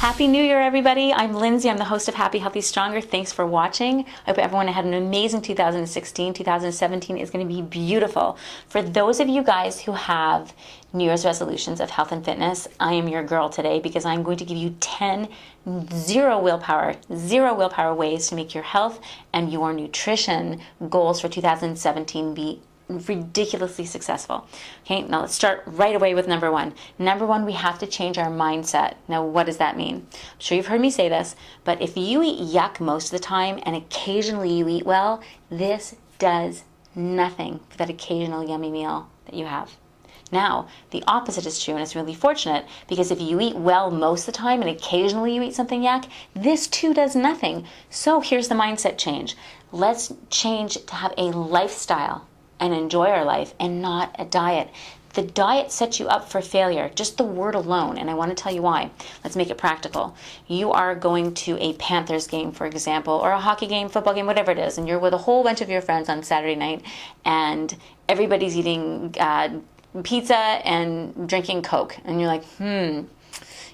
Happy New Year, everybody. I'm Lindsay. I'm the host of Happy, Healthy, Stronger. Thanks for watching. I hope everyone had an amazing 2016. 2017 is going to be beautiful. For those of you guys who have New Year's resolutions of health and fitness, I am your girl today because I'm going to give you 10 zero willpower ways to make your health and your nutrition goals for 2017 be ridiculously successful. Okay, now let's start right away with number one. Number one, we have to change our mindset. Now, what does that mean? I'm sure you've heard me say this, but if you eat yuck most of the time and occasionally you eat well, this does nothing for that occasional yummy meal that you have. Now, the opposite is true, and it's really fortunate because if you eat well most of the time and occasionally you eat something yuck, this too does nothing. So here's the mindset change. Let's change to have a lifestyle and enjoy our life and not a diet. The diet sets you up for failure, just the word alone, and I want to tell you why. Let's make it practical. You are going to a Panthers game, for example, or a hockey game, football game, whatever it is, and you're with a whole bunch of your friends on Saturday night, and everybody's eating pizza and drinking Coke, and you're like,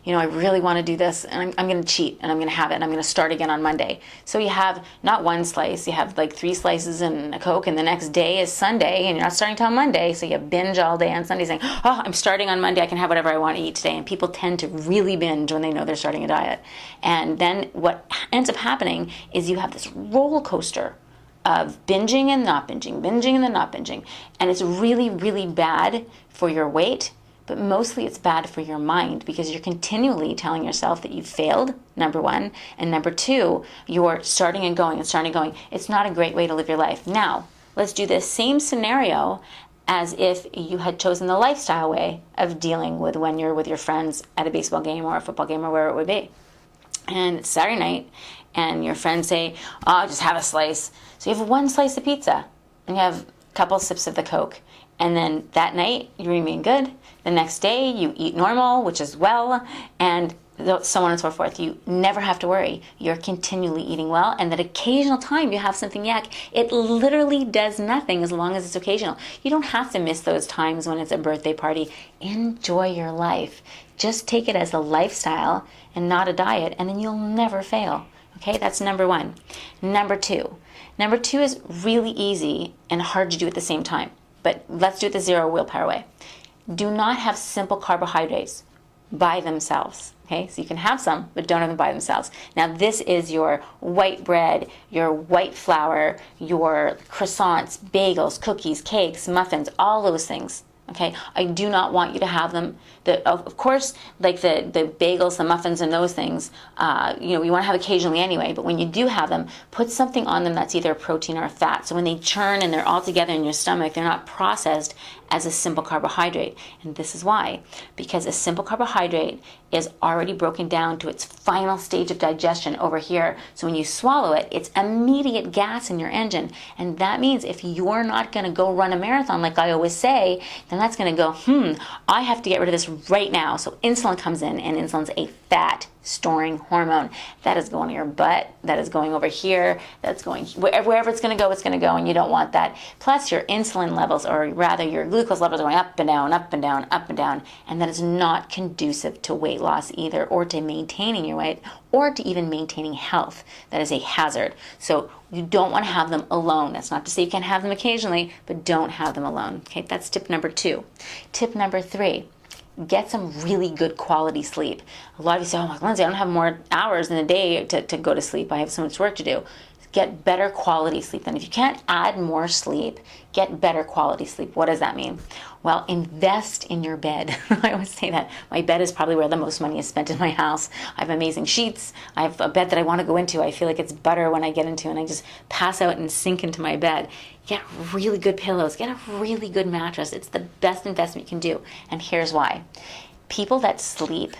I really want to do this, and I'm going to cheat, and I'm going to have it, and I'm going to start again on Monday. So you have not one slice, you have like 3 slices and a Coke, and the next day is Sunday, and you're not starting till Monday, so you binge all day on Sunday saying, oh, I'm starting on Monday, I can have whatever I want to eat today. And people tend to really binge when they know they're starting a diet. And then what ends up happening is you have this roller coaster of binging and not binging, binging and then not binging. And it's really, really bad for your weight, but mostly it's bad for your mind because you're continually telling yourself that you failed, number one, and number two, you're starting and going and starting and going. It's not a great way to live your life. Now, let's do this same scenario as if you had chosen the lifestyle way of dealing with when you're with your friends at a baseball game or a football game or where it would be. And it's Saturday night, and your friends say, oh, just have a slice. So you have 1 slice of pizza, and you have a couple sips of the Coke. And then that night, you remain good. The next day, you eat normal, which is well, and so on and so forth. You never have to worry. You're continually eating well, and that occasional time you have something yuck, it literally does nothing as long as it's occasional. You don't have to miss those times when it's a birthday party. Enjoy your life. Just take it as a lifestyle and not a diet, and then you'll never fail. Okay, that's number one. Number two. Number two is really easy and hard to do at the same time. But let's do it the zero willpower way. Do not have simple carbohydrates by themselves. Okay, so you can have some, but don't have them by themselves. Now this is your white bread, your white flour, your croissants, bagels, cookies, cakes, muffins, all those things. Okay, I do not want you to have them. Of course, like the bagels, the muffins, and those things, you want to have occasionally anyway. But when you do have them, put something on them that's either a protein or a fat. So when they churn and they're all together in your stomach, they're not processed as a simple carbohydrate. And this is why. Because a simple carbohydrate is already broken down to its final stage of digestion over here. So when you swallow it, it's immediate gas in your engine. And that means if you're not going to go run a marathon like I always say, then that's going to go, I have to get rid of this right now. So insulin comes in, and insulin's a fat storing hormone. That is going to your butt, that is going over here, that's going wherever it's going to go, and you don't want that. Plus your insulin levels, or rather your glucose levels, are going up and down, up and down, up and down, and that is not conducive to weight loss either, or to maintaining your weight, or to even maintaining health. That is a hazard. So you don't want to have them alone. That's not to say you can have them occasionally, but don't have them alone. Okay, that's tip number 2. Tip number 3. Get some really good quality sleep. A lot of you say, oh, Lindsay, I don't have more hours in the day to go to sleep. I have so much work to do. Get better quality sleep. Then if you can't add more sleep, get better quality sleep. What does that mean? Well, invest in your bed. I always say that. My bed is probably where the most money is spent in my house. I have amazing sheets. I have a bed that I want to go into. I feel like it's butter when I get into, and I just pass out and sink into my bed. Get really good pillows. Get a really good mattress. It's the best investment you can do. And here's why. People that sleep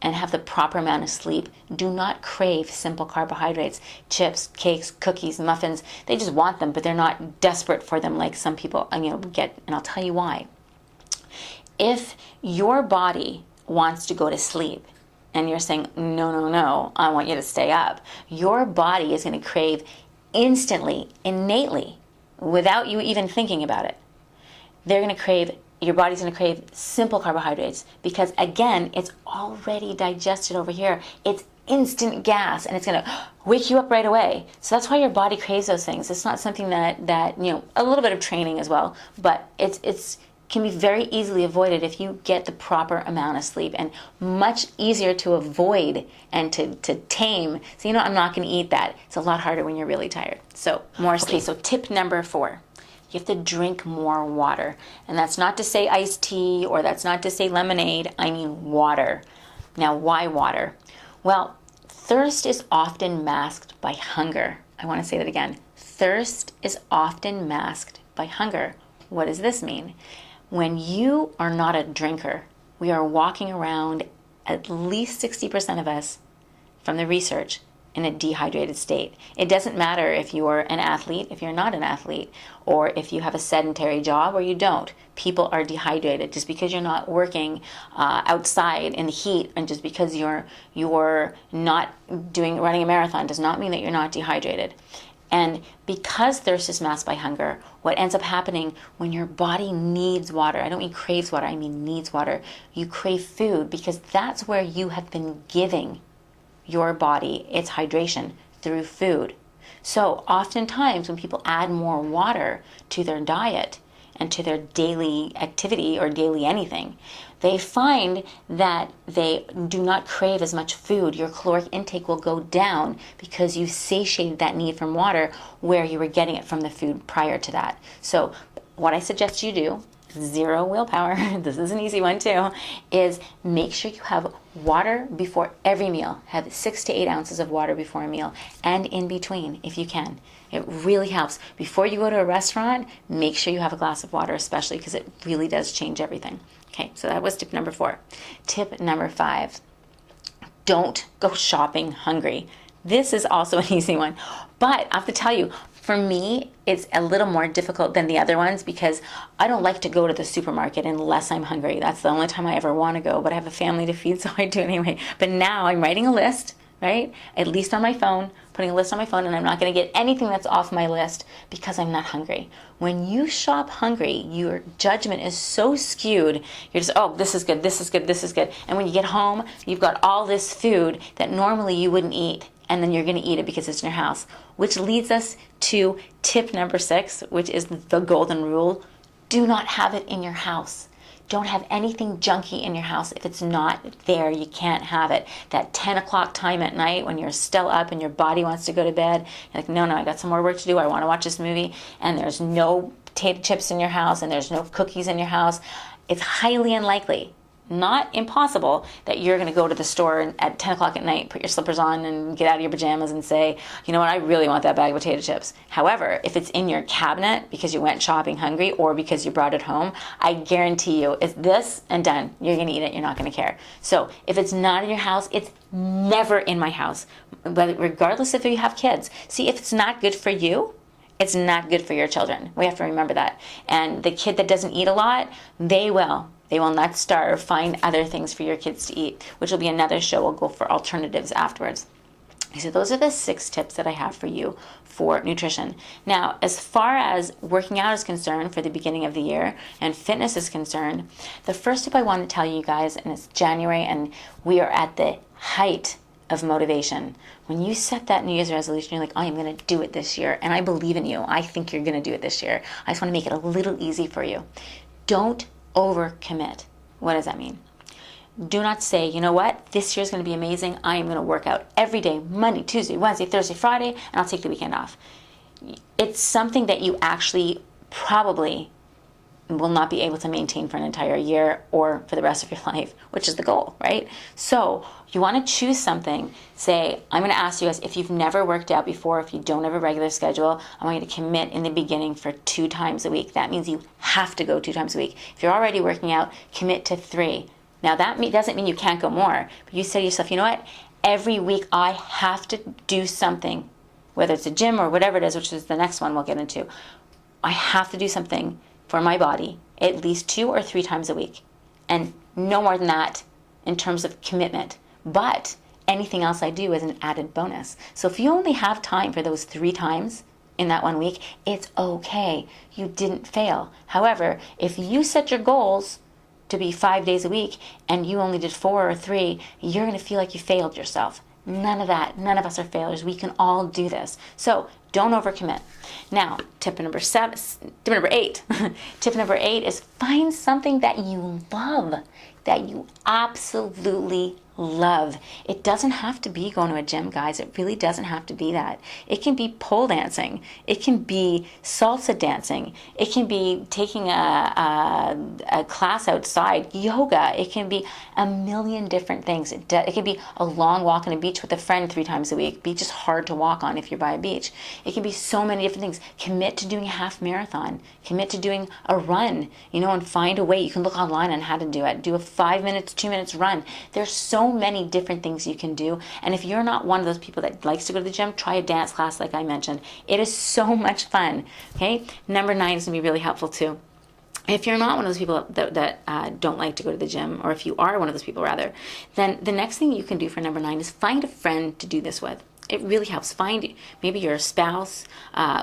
and have the proper amount of sleep do not crave simple carbohydrates, chips, cakes, cookies, muffins. They just want them, but they're not desperate for them like some people get. And I'll tell you why. If your body wants to go to sleep and you're saying, no, I want you to stay up, your body is going to crave instantly, innately, without you even thinking about it. They're going to crave your body's going to crave simple carbohydrates because, again, it's already digested over here. It's instant gas, and it's going to wake you up right away. So that's why your body craves those things. It's not something that a little bit of training as well, but it's can be very easily avoided if you get the proper amount of sleep, and much easier to avoid and to tame. So I'm not going to eat that. It's a lot harder when you're really tired. So more sleep. Okay, so tip number 4. You have to drink more water. And that's not to say iced tea, or that's not to say lemonade. I mean water. Now, why water? Well, thirst is often masked by hunger. I want to say that again. Thirst is often masked by hunger. What does this mean? When you are not a drinker, we are walking around, at least 60% of us, from the research, in a dehydrated state. It doesn't matter if you're an athlete, if you're not an athlete, or if you have a sedentary job or you don't. People are dehydrated. Just because you're not working outside in the heat, and just because you're not running a marathon, does not mean that you're not dehydrated. And because thirst is masked by hunger, what ends up happening when your body needs water, I don't mean craves water, I mean needs water, you crave food, because that's where you have been giving your body its hydration, through food. So oftentimes when people add more water to their diet and to their daily activity or daily anything, they find that they do not crave as much food. Your caloric intake will go down because you satiated that need from water where you were getting it from the food prior to that. So what I suggest you do, zero willpower, this is an easy one too, is make sure you have water before every meal. Have 6 to 8 ounces of water before a meal, and in between if you can. It really helps. Before you go to a restaurant, make sure you have a glass of water, especially because it really does change everything. Okay, so that was tip number 4. Tip number 5, don't go shopping hungry. This is also an easy one, but I have to tell you, for me, it's a little more difficult than the other ones because I don't like to go to the supermarket unless I'm hungry. That's the only time I ever want to go, but I have a family to feed, so I do anyway. But now I'm writing a list, right? At least on my phone, putting a list on my phone, and I'm not going to get anything that's off my list because I'm not hungry. When you shop hungry, your judgment is so skewed. You're just, oh, this is good, this is good, this is good. And when you get home, you've got all this food that normally you wouldn't eat, and then you're going to eat it because it's in your house. Which leads us to tip number 6, which is the golden rule. Do not have it in your house. Don't have anything junky in your house. If it's not there, you can't have it. That 10 o'clock time at night when you're still up and your body wants to go to bed, you're like, no, I got some more work to do. I want to watch this movie, and there's no potato chips in your house and there's no cookies in your house. It's highly unlikely, not impossible, that you're going to go to the store at 10 o'clock at night, put your slippers on and get out of your pajamas and say, you know what, I really want that bag of potato chips. However, if it's in your cabinet because you went shopping hungry or because you brought it home, I guarantee you it's this and done. You're going to eat it. You're not going to care. So if it's not in your house, it's never in my house, regardless if you have kids. See, if it's not good for you, it's not good for your children. We have to remember that. And the kid that doesn't eat a lot, they will not starve. Find other things for your kids to eat, which will be another show. We'll go for alternatives afterwards. So those are the 6 tips that I have for you for nutrition. Now, as far as working out is concerned for the beginning of the year and fitness is concerned, the first tip I want to tell you guys, and it's January and we are at the height of motivation. When you set that New Year's resolution, you're like, I am going to do it this year, and I believe in you. I think you're going to do it this year. I just want to make it a little easy for you. Don't overcommit. What does that mean? Do not say, you know what, this year's going to be amazing. I am going to work out every day, Monday, Tuesday, Wednesday, Thursday, Friday, and I'll take the weekend off. It's something that you actually probably will not be able to maintain for an entire year or for the rest of your life, which is the goal, right? So you want to choose something. Say, I'm going to ask you guys, if you've never worked out before, if you don't have a regular schedule, I want you to commit in the beginning for 2 times a week. That means you have to go 2 times a week. If you're already working out, commit to 3. Now that doesn't mean you can't go more, but you say to yourself, you know what? Every week I have to do something, whether it's a gym or whatever it is, which is the next one we'll get into. I have to do something for my body at least 2 or 3 times a week, and no more than that in terms of commitment. But anything else I do is an added bonus. So if you only have time for those 3 times, in that 1 week, it's okay. You didn't fail. However, if you set your goals to be 5 days a week and you only did 4 or 3, you're going to feel like you failed yourself. None of that. None of us are failures. We can all do this. So don't overcommit. Now, tip number 8. Tip number 8 is find something that you love, that you absolutely love. It doesn't have to be going to a gym, guys. It really doesn't have to be that. It can be pole dancing. It can be salsa dancing. It can be taking a class outside, yoga. It can be a million different things. It can be a long walk on a beach with a friend 3 times a week. Beach is hard to walk on if you're by a beach. It can be so many different things. Commit to doing a half marathon. Commit to doing a run, and find a way. You can look online on how to do it. Do a 5 minutes, 2 minutes run. There's so many different things you can do. And if you're not one of those people that likes to go to the gym, try a dance class like I mentioned. It is so much fun. Okay? Number 9 is going to be really helpful too. If you're not one of those people that don't like to go to the gym, or if you are one of those people rather, then the next thing you can do for number 9 is find a friend to do this with. It really helps. Find maybe your spouse,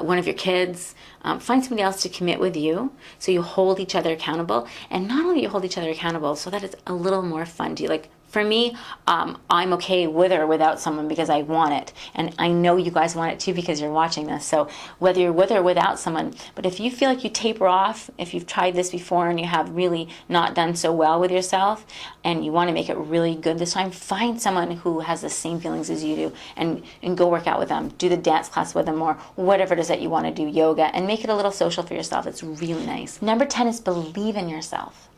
one of your kids, find somebody else to commit with you so you hold each other accountable. And not only you hold each other accountable so that it's a little more fun to you. Like for me, I'm okay with or without someone because I want it. And I know you guys want it too because you're watching this. So whether you're with or without someone, but if you feel like you taper off, if you've tried this before and you have really not done so well with yourself and you want to make it really good this time, find someone who has the same feelings as you do and go work out with them. Do the dance class with them or whatever it is that you want to do, yoga, and make it a little social for yourself. It's really nice. Number 10 is believe in yourself.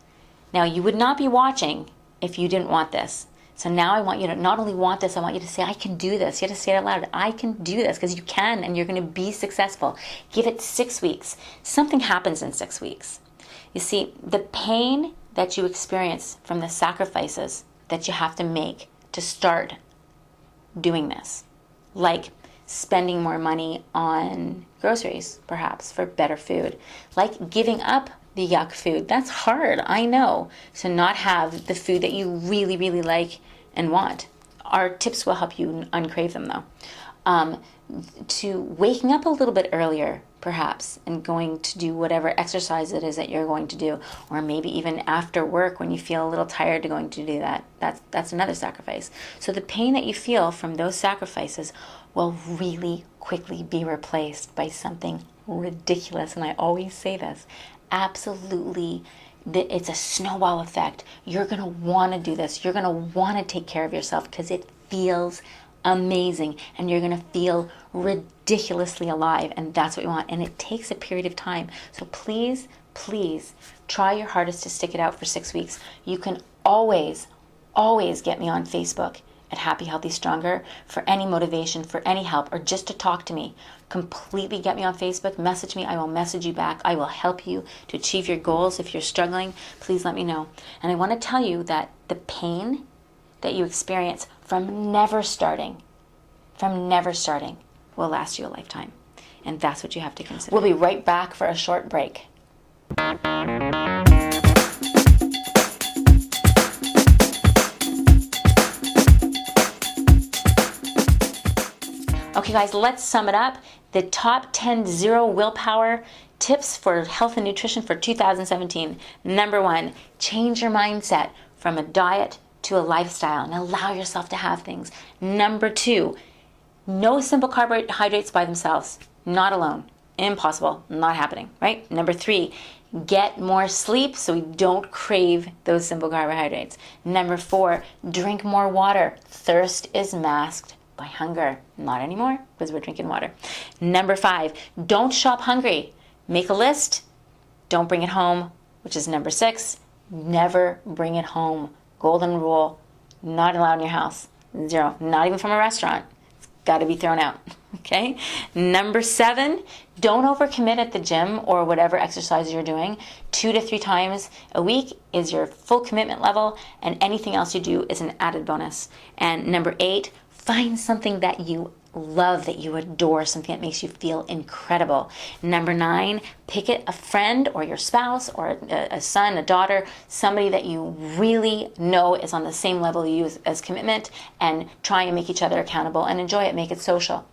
Now, you would not be watching if you didn't want this. So now I want you to not only want this, I want you to say, I can do this. You have to say it out loud. I can do this because you can and you're going to be successful. Give it 6 weeks. Something happens in 6 weeks. You see, the pain that you experience from the sacrifices that you have to make to start doing this, like spending more money on groceries, perhaps, for better food, like giving up the yuck food. That's hard, I know, to not have the food that you really, really like and want. Our tips will help you uncrave them, though. To waking up a little bit earlier, perhaps, and going to do whatever exercise it is that you're going to do, or maybe even after work when you feel a little tired to going to do that. That's another sacrifice. So the pain that you feel from those sacrifices will really quickly be replaced by something ridiculous, and I always say this, absolutely, it's a snowball effect. You're going to want to do this. You're going to want to take care of yourself because it feels amazing and you're going to feel ridiculously alive, and that's what we want. And it takes a period of time. So please, please try your hardest to stick it out for 6 weeks. You can always get me on Facebook at Happy, Healthy, Stronger for any motivation, for any help, or just to talk to me. Completely get me on Facebook, message me, I will message you back. I will help you to achieve your goals. If you're struggling, please let me know. And I want to tell you that the pain that you experience from never starting will last you a lifetime. And that's what you have to consider. We'll be right back for a short break. Okay guys, let's sum it up. The top 10 zero willpower tips for health and nutrition for 2017. Number 1, change your mindset from a diet to a lifestyle and allow yourself to have things. Number 2, no simple carbohydrates by themselves. Not alone. Impossible. Not happening, right? Number 3, get more sleep so we don't crave those simple carbohydrates. Number 4, drink more water. Thirst is masked by hunger. Not anymore because we're drinking water. Number 5, don't shop hungry. Make a list. Don't bring it home, which is number 6. Never bring it home. Golden rule, not allowed in your house. 0, not even from a restaurant. It's got to be thrown out. Okay? Number 7, don't overcommit at the gym or whatever exercise you're doing. 2 to 3 times a week is your full commitment level, and anything else you do is an added bonus. And number 8, find something that you love, that you adore, something that makes you feel incredible. Number 9, pick it a friend or your spouse or a son, a daughter, somebody that you really know is on the same level you as commitment, and try and make each other accountable and enjoy it, make it social.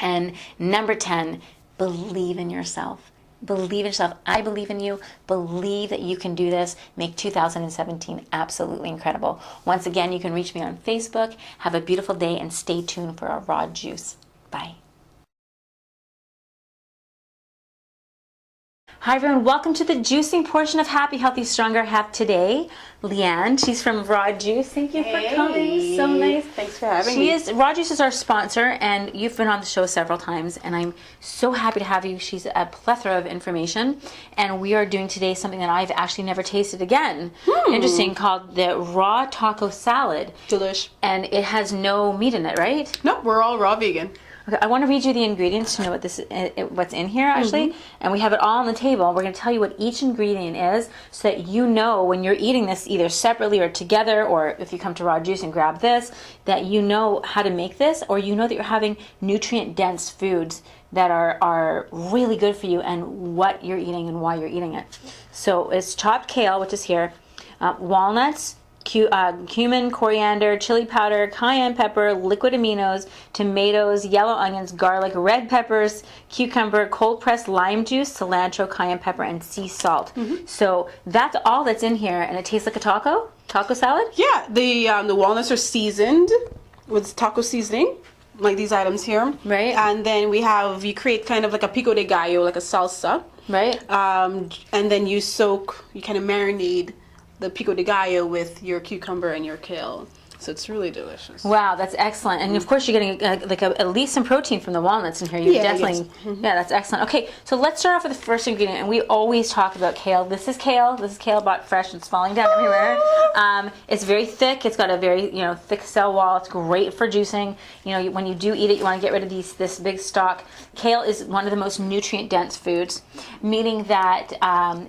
And number 10, believe in yourself. Believe in yourself. I believe in you. Believe that you can do this. Make 2017 absolutely incredible. Once again, you can reach me on Facebook. Have a beautiful day and stay tuned for our raw juice. Bye. Hi everyone, welcome to the juicing portion of Happy, Healthy, Stronger. I have today Leanne. She's from Raw Juice. Thank you for coming. So nice. Thanks for having me. Raw Juice is our sponsor, and you've been on the show several times, and I'm so happy to have you. She's a plethora of information, and we are doing today something that I've actually never tasted again. Interesting, called the raw taco salad. Delish. And it has no meat in it, right? Nope, we're all raw vegan. Okay, I want to read you the ingredients to know what's in here, actually. And we have it all on the table. We're going to tell you what each ingredient is so that you know when you're eating this either separately or together, or if you come to Raw Juice and grab this, that you know how to make this, or you know that you're having nutrient-dense foods that are really good for you and what you're eating and why you're eating it. So it's chopped kale, which is here, walnuts, cumin, coriander, chili powder, cayenne pepper, liquid aminos, tomatoes, yellow onions, garlic, red peppers, cucumber, cold pressed lime juice, cilantro, cayenne pepper, and sea salt. So that's all that's in here, and it tastes like a taco salad. Yeah, the walnuts are seasoned with taco seasoning, like these items here. Right. And then you create kind of like a pico de gallo, like a salsa. Right. And then you kind of marinate the pico de gallo with your cucumber and your kale. So it's really delicious. Wow, that's excellent. And of course you're getting at least some protein from the walnuts in here. You definitely, yeah, that's excellent. Okay, so let's start off with the first ingredient. And we always talk about kale. This is kale. This is kale bought fresh. It's falling down everywhere. It's very thick. It's got a very thick cell wall. It's great for juicing. When you do eat it, you want to get rid of this big stalk. Kale is one of the most nutrient dense foods, meaning that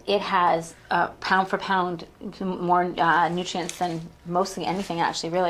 it has pound for pound more nutrients than mostly anything, actually, really.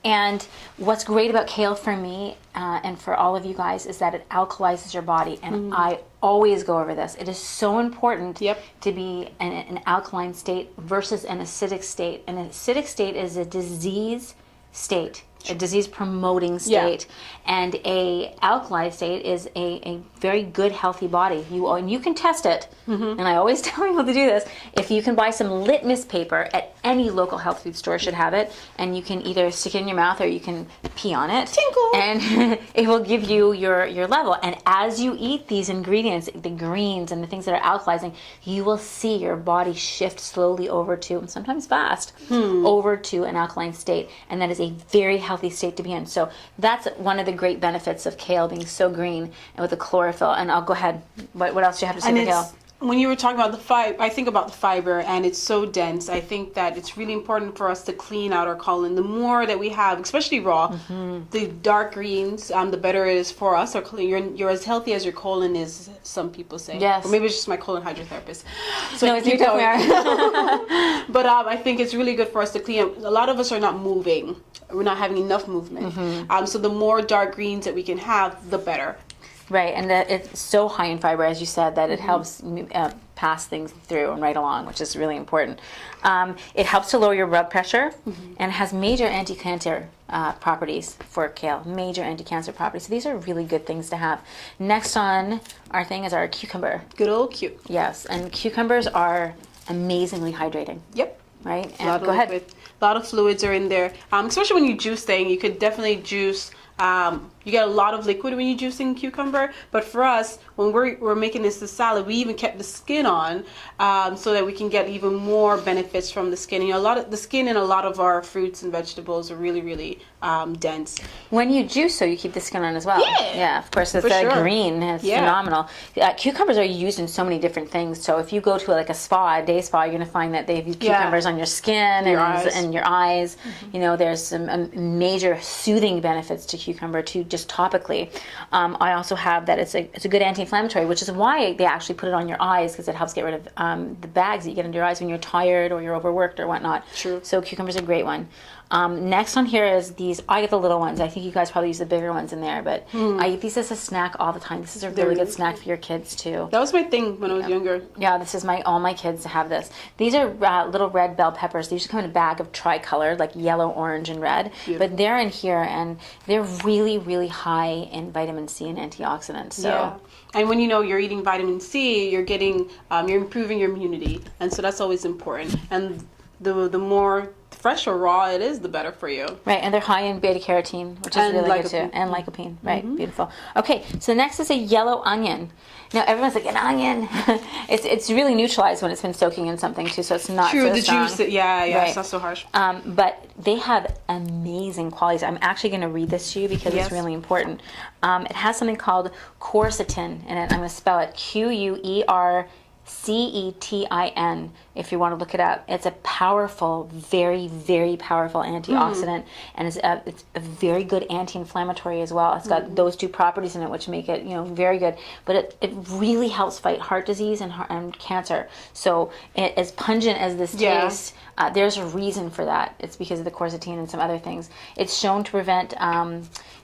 And what's great about kale for me and for all of you guys is that it alkalizes your body. And I always go over this. It is so important to be in an alkaline state versus an acidic state. An acidic state is a disease state, a disease promoting state, and a alkaline state is a very good healthy body. You can test it, and I always tell people to do this. If you can buy some litmus paper at any local health food store, should have it, and you can either stick it in your mouth or you can pee on it. Tinkle. And it will give you your level. And as you eat these ingredients, the greens and the things that are alkalizing, you will see your body shift slowly over to, and sometimes fast, over to an alkaline state. And that is a very healthy state to be in. So that's one of the great benefits of kale being so green and with the chlorophyll. And I'll go ahead. What else do you have to say about kale? When you were talking about the fiber, I think about the fiber, and it's so dense. I think that it's really important for us to clean out our colon. The more that we have, especially raw, the dark greens, the better it is for us. Our colon, you're as healthy as your colon is, some people say. Yes. Or maybe it's just my colon hydrotherapist. So no, you definitely are. But I think it's really good for us to clean up. A lot of us are not moving. We're not having enough movement. So the more dark greens that we can have, the better. Right, and it's so high in fiber, as you said, that it helps pass things through and right along, which is really important. It helps to lower your blood pressure, and has major anti-cancer properties for kale, major anti-cancer properties. So these are really good things to have. Next on our thing is our cucumber. Good old cucumber. Yes, and cucumbers are amazingly hydrating. Yep. Right, and go ahead. A lot of fluids are in there, especially when you juice things. You could definitely juice. You get a lot of liquid when you're juicing cucumber, but for us, when we're making this salad, we even kept the skin on so that we can get even more benefits from the skin. And the skin in a lot of our fruits and vegetables are really, really dense. When you juice, so you keep the skin on as well. Yeah, of course. It's that green. It's phenomenal. Cucumbers are used in so many different things. So if you go to a spa, a day spa, you're going to find that they've used cucumbers on your skin and your eyes. There's some major soothing benefits to cucumber too, just topically. I also have that it's a good anti-inflammatory, which is why they actually put it on your eyes, because it helps get rid of the bags that you get under your eyes when you're tired or you're overworked or whatnot. True. So cucumber's a great one. Next on here is these. I get the little ones. I think you guys probably use the bigger ones in there, but I eat these as a snack all the time. This is a really good snack for your kids too. That was my thing when I was younger. Yeah, this is all my kids have this. These are little red bell peppers. They usually come in a bag of tricolored, like yellow, orange, and red. But they're in here, and they're really, really high in vitamin C and antioxidants. So. Yeah. And when you know you're eating vitamin C, you're getting, you're improving your immunity, and so that's always important. And the more fresh or raw it is, the better for you. Right, and they're high in beta carotene, which is really good too, and lycopene. Right, beautiful. Okay, so next is a yellow onion. Now everyone's like, an onion. it's really neutralized when it's been soaking in something too, so it's not so strong. Juice. Yeah, right. It's not so harsh. But they have amazing qualities. I'm actually going to read this to you because it's really important. It has something called quercetin in it. I'm going to spell it Quercetin, if you want to look it up. It's a powerful, very, very powerful antioxidant, and it's a very good anti-inflammatory as well. It's got those two properties in it, which make it, very good. But it really helps fight heart disease and cancer. So as pungent as this tastes, there's a reason for that. It's because of the quercetin and some other things. It's shown to prevent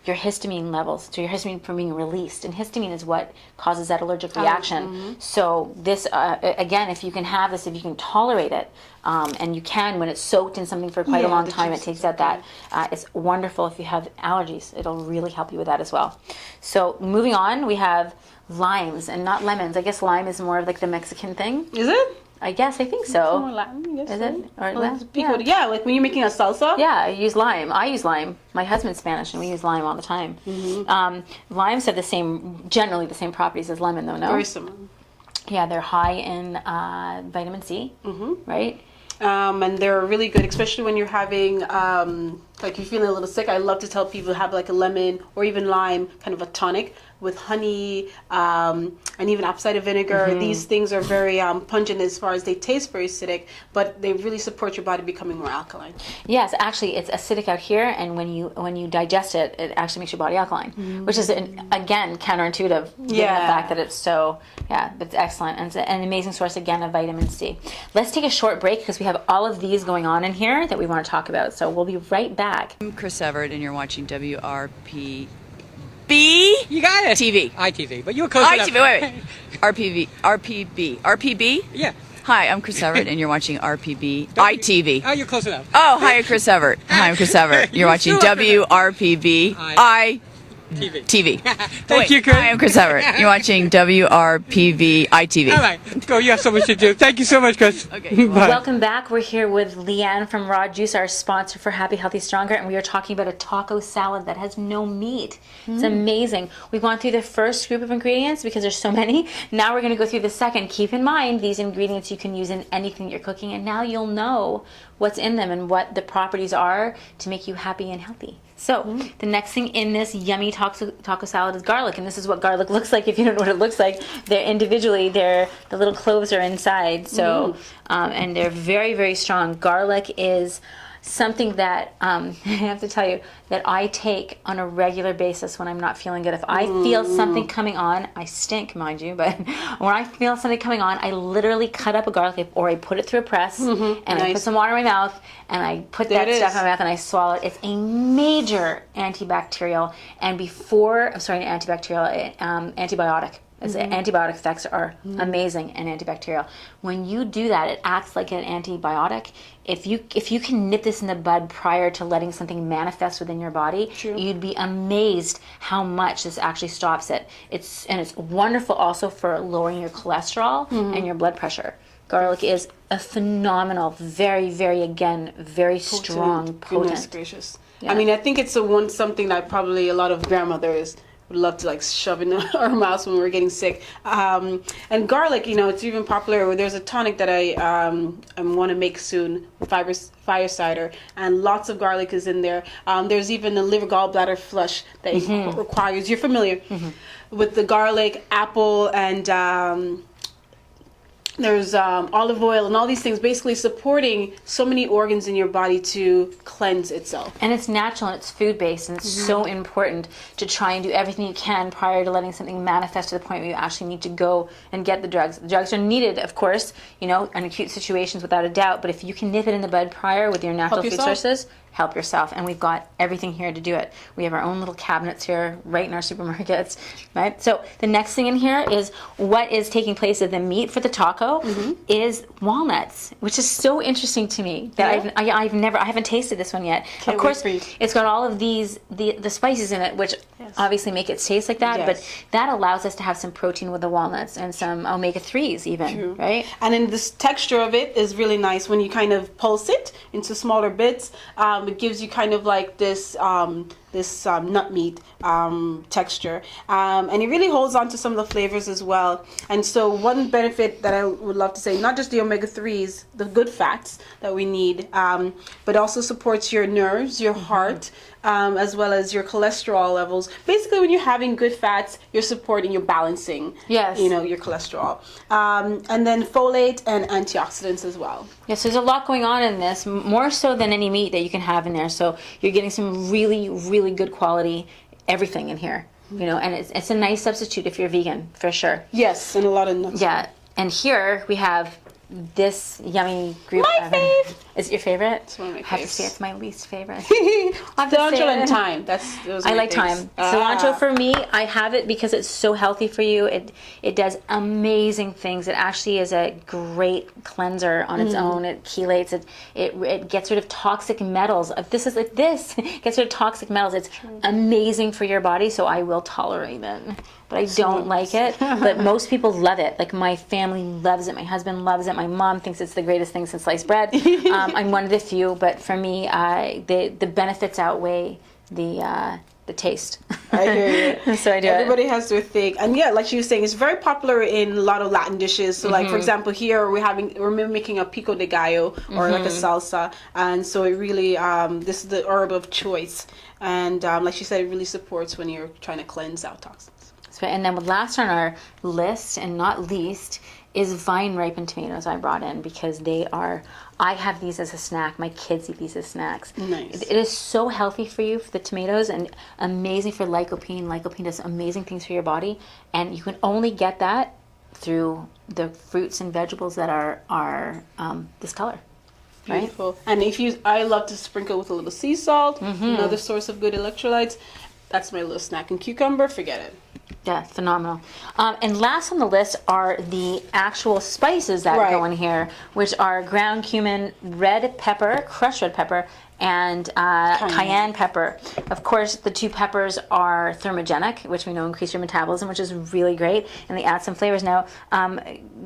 your histamine levels, so your histamine from being released. And histamine is what causes that allergic reaction. So this, again, if you can have this, if you can tolerate it, and you can when it's soaked in something for quite a long time, it takes out that. It's wonderful if you have allergies. It'll really help you with that as well. So moving on, we have limes and not lemons. I guess lime is more of like the Mexican thing. Is it? I think so. More Latin, I guess. Is it? Or yeah, like when you're making a salsa. Yeah, I use lime. My husband's Spanish, and we use lime all the time. Limes have generally the same properties as lemon, though. No, very similar. Yeah, they're high in vitamin C, right? And they're really good, especially when you're having, like you're feeling a little sick. I love to tell people to have like a lemon or even lime, kind of a tonic with honey, and even apple cider vinegar. These things are very pungent as far as they taste very acidic, but they really support your body becoming more alkaline. Yes, actually, it's acidic out here, and when you digest it, it actually makes your body alkaline, which is again counterintuitive, given the fact that it's so. Yeah, it's excellent, and it's an amazing source again of vitamin C. Let's take a short break because we have all of these going on in here that we want to talk about. So we'll be right back. I'm Chris Everett, and you're watching WRPB. You got it. TV. ITV, but you were close enough. ITV, wait. RPB? Yeah. Hi, I'm Chris Everett, and you're watching RPB. ITV. Oh, you're close enough. Oh, hi, Chris Everett. Hi, I'm Chris Everett. You're watching WRPB. TV. Thank you, Chris. Hi, I'm Chris Everett. You're watching WRPV ITV. All right, let's go. You have so much to do. Thank you so much, Chris. Okay. Bye. Welcome back. We're here with Leanne from Raw Juice, our sponsor for Happy, Healthy, Stronger, and we are talking about a taco salad that has no meat. It's amazing. We've gone through the first group of ingredients because there's so many. Now we're going to go through the second. Keep in mind, these ingredients you can use in anything you're cooking, and now you'll know what's in them and what the properties are to make you happy and healthy. So the next thing in this yummy taco salad is garlic, and this is what garlic looks like. If you don't know what it looks like, they're individually, the little cloves are inside. So and they're very, very strong. Garlic is something that I have to tell you that I take on a regular basis when I'm not feeling good. If I feel something coming on, I stink, mind you, but when I feel something coming on, I literally cut up a garlic or I put it through a press and I put some water in my mouth and I put that stuff in my mouth and I swallow it. It's a major antibacterial and antibiotic. Antibiotic effects are amazing and antibacterial. When you do that, it acts like an antibiotic. If you can nip this in the bud prior to letting something manifest within your body, you'd be amazed how much this actually stops it. It's wonderful also for lowering your cholesterol and your blood pressure. Garlic is a phenomenal, very, very, very strong, potent. Goodness gracious. Yeah. I mean, I think it's something that probably a lot of grandmothers would love to like shove in our mouths when we're getting sick. And garlic, it's even popular. There's a tonic that I want to make soon, fire cider, and lots of garlic is in there. There's even a liver gallbladder flush that requires, you're familiar with the garlic, apple, and there's olive oil and all these things basically supporting so many organs in your body to cleanse itself. And it's natural and it's food-based, and it's so important to try and do everything you can prior to letting something manifest to the point where you actually need to go and get the drugs. The drugs are needed, of course, in acute situations without a doubt, but if you can nip it in the bud prior with your natural food sources, help yourself. And we've got everything here to do it. We have our own little cabinets here right in our supermarkets, right? So the next thing in here is what is taking place of the meat for the taco is walnuts, which is so interesting to me that I haven't tasted this one yet. Can't of course, wait for you. it's got all of these, the spices in it, which obviously make it taste like that, but that allows us to have some protein with the walnuts and some omega-3s even, right? And then this texture of it is really nice when you kind of pulse it into smaller bits. It gives you kind of like this nut meat texture, and it really holds on to some of the flavors as well. And so one benefit that I would love to say, not just the omega-3s, the good fats that we need, but also supports your nerves, your heart, as well as your cholesterol levels. Basically, when you're having good fats, you're supporting, you're balancing, your cholesterol. And then folate and antioxidants as well. Yes, there's a lot going on in this, more so than any meat that you can have in there. So you're getting some really, really good quality everything in here, and it's a nice substitute if you're vegan, for sure. Yes, and a lot of nuts. Yeah, and here we have this yummy group. My fave. Is it your favorite? It's one of my I have to faves. say it's my least favorite. Cilantro and thyme. Those are I my like faves. thyme. Cilantro for me, I have it because it's so healthy for you. It does amazing things. It actually is a great cleanser on its own. It chelates. It gets rid of toxic metals. This gets rid of toxic metals. It's amazing for your body. So I will tolerate it. But I don't like it. But most people love it. Like my family loves it. My husband loves it. My mom thinks it's the greatest thing since sliced bread. I'm one of the few, but for me, the benefits outweigh the taste. I hear you. So I do Everybody has their thing, and like she was saying, it's very popular in a lot of Latin dishes. So, like for example, here we're making a pico de gallo or like a salsa, and so it really this is the herb of choice, and like she said, it really supports when you're trying to cleanse out toxins. And then last on our list, and not least, is vine ripened tomatoes I brought in because I have these as a snack. My kids eat these as snacks. Nice. It is so healthy for you, for the tomatoes, and amazing for lycopene. Lycopene does amazing things for your body, and you can only get that through the fruits and vegetables that are this color. Beautiful. Right? And I love to sprinkle with a little sea salt, another source of good electrolytes. That's my little snack. And cucumber, forget it. Yeah, phenomenal. And last on the list are the actual spices that go in here, which are ground cumin, red pepper, crushed red pepper, and cayenne pepper. Of course, the two peppers are thermogenic, which we know increase your metabolism, which is really great, and they add some flavors. Now,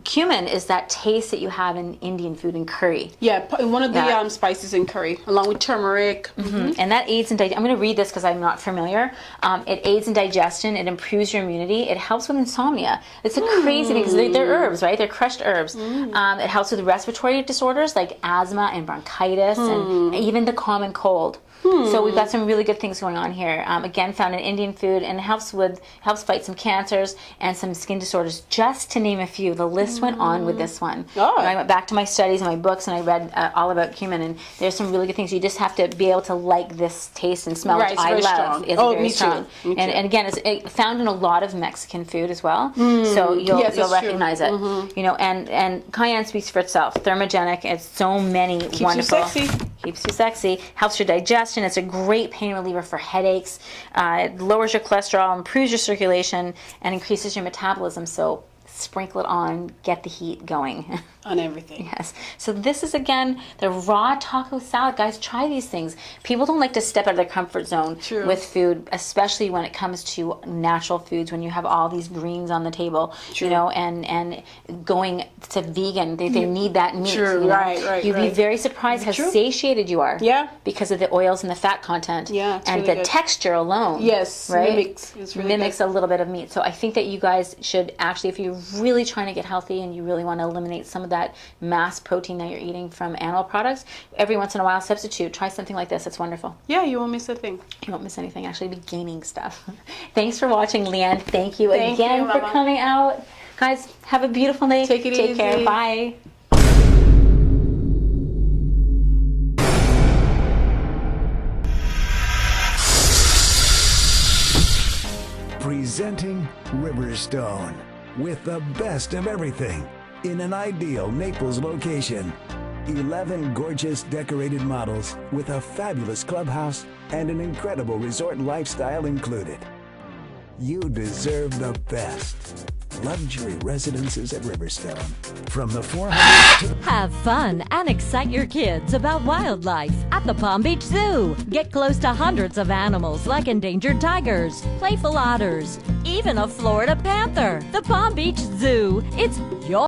cumin is that taste that you have in Indian food and curry. Yeah, one of the spices in curry, along with turmeric. And that aids in digestion. I'm going to read this because I'm not familiar. It aids in digestion. It improves your immunity. It helps with insomnia. It's a crazy thing because they're herbs, right? They're crushed herbs. It helps with respiratory disorders like asthma and bronchitis and even the common cold. So we've got some really good things going on here. Again, found in Indian food, and it helps fight some cancers and some skin disorders, just to name a few. The list went on with this one. I went back to my studies and my books, and I read all about cumin, and there's some really good things. You just have to be able to like this taste and smell, which I love. Strong. It's very strong. Me too. And again, it's found in a lot of Mexican food as well, so you'll recognize it. And cayenne speaks for itself. Thermogenic. It's so many wonderful. Keeps you sexy. Helps your digestion. It's a great pain reliever for headaches. It lowers your cholesterol, improves your circulation, and increases your metabolism. So sprinkle it on, get the heat going. On everything. Yes. So this is, again, the raw taco salad. Guys, try these things. People don't like to step out of their comfort zone with food, especially when it comes to natural foods, when you have all these greens on the table, and going to vegan. They need that meat. Right. You'd be very surprised how satiated you are. Yeah. Because of the oils and the fat content. Yeah. And really the texture alone. Yes. Right? Mimics a little bit of meat. So I think that you guys should actually, if you're really trying to get healthy and you really want to eliminate some of that mass protein that you're eating from animal products, every once in a while substitute. Try something like this. It's wonderful. Yeah, you won't miss a thing. You won't miss anything. Actually, be gaining stuff. Thanks for watching, Leanne. Thank you again for coming out. Guys, have a beautiful day. Take Take care. Bye. Presenting Riverstone with the best of everything in an ideal Naples location. 11 gorgeous decorated models with a fabulous clubhouse and an incredible resort lifestyle included. You deserve the best. Luxury residences at Riverstone. From the 400 to the... Have fun and excite your kids about wildlife at the Palm Beach Zoo. Get close to hundreds of animals like endangered tigers, playful otters, even a Florida panther. The Palm Beach Zoo. It's your